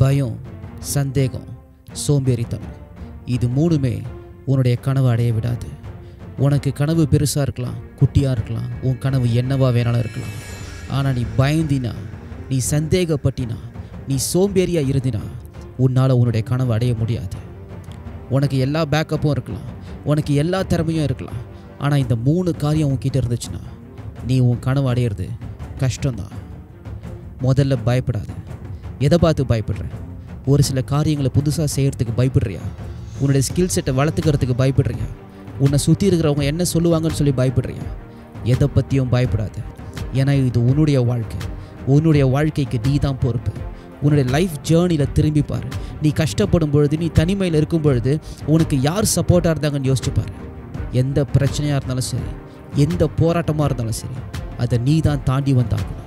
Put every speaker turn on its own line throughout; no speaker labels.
பயம், சந்தேகம், சோம்பேறித்தனம், இது மூணுமே உன்னுடைய கனவை அடைய விடாது. உனக்கு கனவு பெருசாக இருக்கலாம், குட்டியாக இருக்கலாம், உன் கனவு என்னவா வேணாலும் இருக்கலாம். ஆனால் நீ பயந்தினா, நீ சந்தேகப்பட்டினா, நீ சோம்பேறியாக இருந்தினா உன்னால் உன்னுடைய கனவை அடைய முடியாது. உனக்கு எல்லா பேக்கப்பும் இருக்கலாம், உனக்கு எல்லா திறமையும் இருக்கலாம். ஆனால் இந்த 3 காரியம் உன்கிட்ட இருந்துச்சுன்னா நீ உன் கனவு அடையிறது கஷ்டம்தான். முதல்ல பயப்படாத. எதை பார்த்து பயப்படுற? ஒரு சில காரியங்களை புதுசாக செய்கிறதுக்கு பயப்படுறியா? உன்னுடைய ஸ்கில் செட்டை வளர்த்துக்கிறதுக்கு பயப்படுறியா? உன்னை சுற்றி இருக்கிறவங்க என்ன சொல்லுவாங்கன்னு சொல்லி பயப்படுறியா? எதை பற்றியும் பயப்படாத. ஏன்னா இது உன்னுடைய வாழ்க்கை. உன்னுடைய வாழ்க்கைக்கு நீ தான் பொறுப்பு. உன்னுடைய லைஃப் ஜேர்னியில் திரும்பி பாரு. நீ கஷ்டப்படும் பொழுது, நீ தனிமையில் இருக்கும் பொழுது உனக்கு யார் சப்போர்ட்டாக இருந்தாங்கன்னு யோசிச்சுப்பார். எந்த பிரச்சனையாக இருந்தாலும் சரி, எந்த போராட்டமாக இருந்தாலும் சரி, அதை நீ தான் தாண்டி வந்தாகணும்.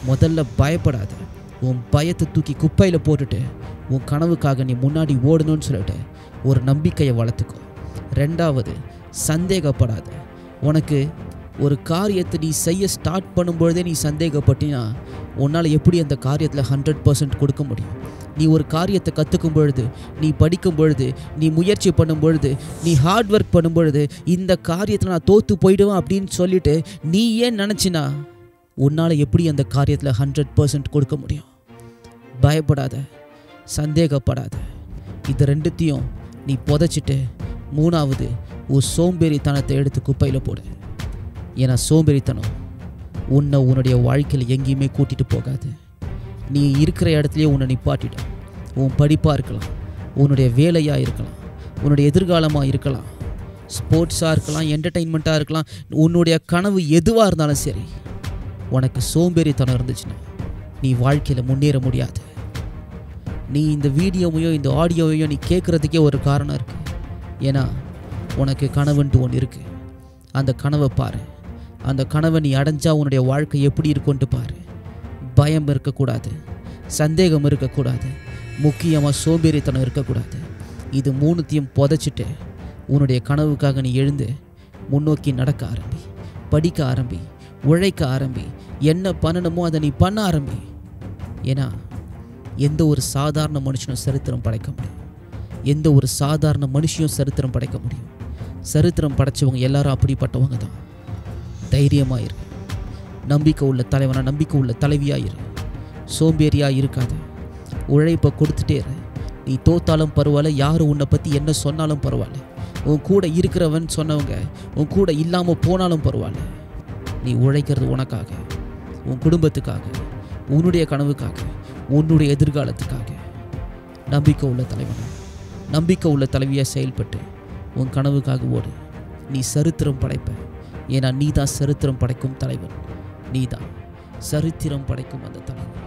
முதல்ல பயப்படாத. உன் பயத்தை தூக்கி குப்பையில் போட்டுட்டு உன் கனவுக்காக நீ முன்னாடி ஓடணும்னு சொல்லிட்டு ஒரு நம்பிக்கையை வளர்த்துக்கோ. 2வது, சந்தேகப்படாத. உனக்கு ஒரு காரியத்தை நீ செய்ய ஸ்டார்ட் பண்ணும்பொழுதே நீ சந்தேகப்பட்டினா உன்னால் எப்படி அந்த காரியத்தில் 100% கொடுக்க முடியும்? நீ ஒரு காரியத்தை கற்றுக்கும் பொழுது, நீ படிக்கும் பொழுது, நீ முயற்சி பண்ணும் பொழுது, நீ ஹார்ட் ஒர்க் பண்ணும் பொழுது, இந்த காரியத்தில் நான் தோற்று போயிடுவேன் அப்படின்னு சொல்லிட்டு நீ ஏன் நினச்சினா உன்னால் எப்படி அந்த காரியத்தில் 100% கொடுக்க முடியும்? பயப்படாத, சந்தேகப்படாத. இது 2த்தையும் நீ புதைச்சிட்டு 3வது ஒரு சோம்பேறித்தனத்தை எடுத்து குப்பையில் போடு. ஏன்னா சோம்பேறித்தனம் உன்னை உன்னுடைய வாழ்க்கையில் எங்கேயுமே கூட்டிகிட்டு போகாது. நீ இருக்கிற இடத்துலையே உன்னை நிப்பாட்டிடும். உன் படிப்பாக இருக்கலாம், உன்னுடைய வேலையாக இருக்கலாம், உன்னுடைய எதிர்காலமாக இருக்கலாம், ஸ்போர்ட்ஸாக இருக்கலாம், என்டர்டெயின்மெண்ட்டாக இருக்கலாம், உன்னுடைய கனவு எதுவாக இருந்தாலும் சரி, உனக்கு சோம்பேறித்தனம் இருந்துச்சுன்னா நீ வாழ்க்கையில் முன்னேற முடியாது. நீ இந்த வீடியோவையோ இந்த ஆடியோவையோ நீ கேட்குறதுக்கே ஒரு காரணம் இருக்குது. ஏன்னா உனக்கு கனவுன்ட்டு ஒன்று இருக்குது. அந்த கனவை பாரு. அந்த கனவை நீ அடைஞ்சால் உன்னுடைய வாழ்க்கை எப்படி இருக்குன்ட்டு பாரு. பயம் இருக்கக்கூடாது, சந்தேகம் இருக்கக்கூடாது, முக்கியமாக சோம்பேறித்தனம் இருக்கக்கூடாது. இது 3த்தையும் புதைச்சிட்டு உன்னுடைய கனவுக்காக நீ எழுந்து முன்னோக்கி நடக்க ஆரம்பி, படிக்க ஆரம்பி, உழைக்க ஆரம்பி, என்ன பண்ணணுமோ அதை நீ பண்ண ஆரம்பி. ஏன்னா எந்த ஒரு சாதாரண மனுஷனும் சரித்திரம் படைக்க முடியும். எந்த ஒரு சாதாரண மனுஷியும் சரித்திரம் படைக்க முடியும். சரித்திரம் படைச்சவங்க எல்லாரும் அப்படிப்பட்டவங்க தான். தைரியமாக இரு. நம்பிக்கை உள்ள தலைவனாக, நம்பிக்கை உள்ள தலைவியாக இரு. சோம்பேறியாக இருக்காது. உழைப்பை கொடுத்துட்டே இரு. நீ தோத்தாலும் பரவாயில்ல, யார் உன்னை பற்றி என்ன சொன்னாலும் பரவாயில்ல, உன் கூட இருக்கிறவன் சொன்னவங்க உன் கூட இல்லாமல் போனாலும் பரவாயில்ல. நீ உழைக்கிறது உனக்காக, உன் குடும்பத்துக்காக, உன்னுடைய கனவுக்காக, உன்னுடைய எதிர்காலத்துக்காக. நம்பிக்கை உள்ள தலைவனாக, நம்பிக்கை உள்ள தலைவியாக செயல்பட்டு உன் கனவுக்காக ஓடு. நீ சரித்திரம் படைப்ப. ஏன்னா நீ தான் சரித்திரம் படைக்கும் தலைவன். நீ தான் சரித்திரம் படைக்கும் அந்த தலைவன்.